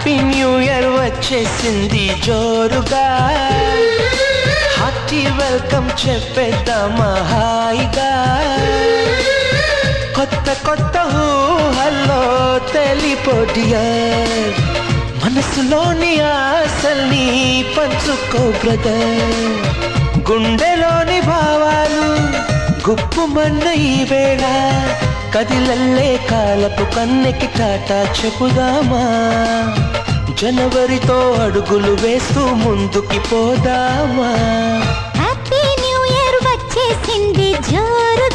Happy new year వచ్చేసింది జోరుగా, hearty welcome చెప్పేద్దామా హాయిగా. కొత్త కొత్త ఊహల్లో తెలిపోడియర్, మనసులోని ఆశల్ని పంచుకో బ్రదర్. గుండెలోని భావాలు గుప్పుమన్న ఈ వేళ, కదిలల్లే కాలపు కన్నెకి టాటా చెప్పుదామా. జనవరితో అడుగులు వేస్తూ ముందుకి పోదామా. హ్యాపీ న్యూ ఇయర్ వచ్చేసింది జోరుగా.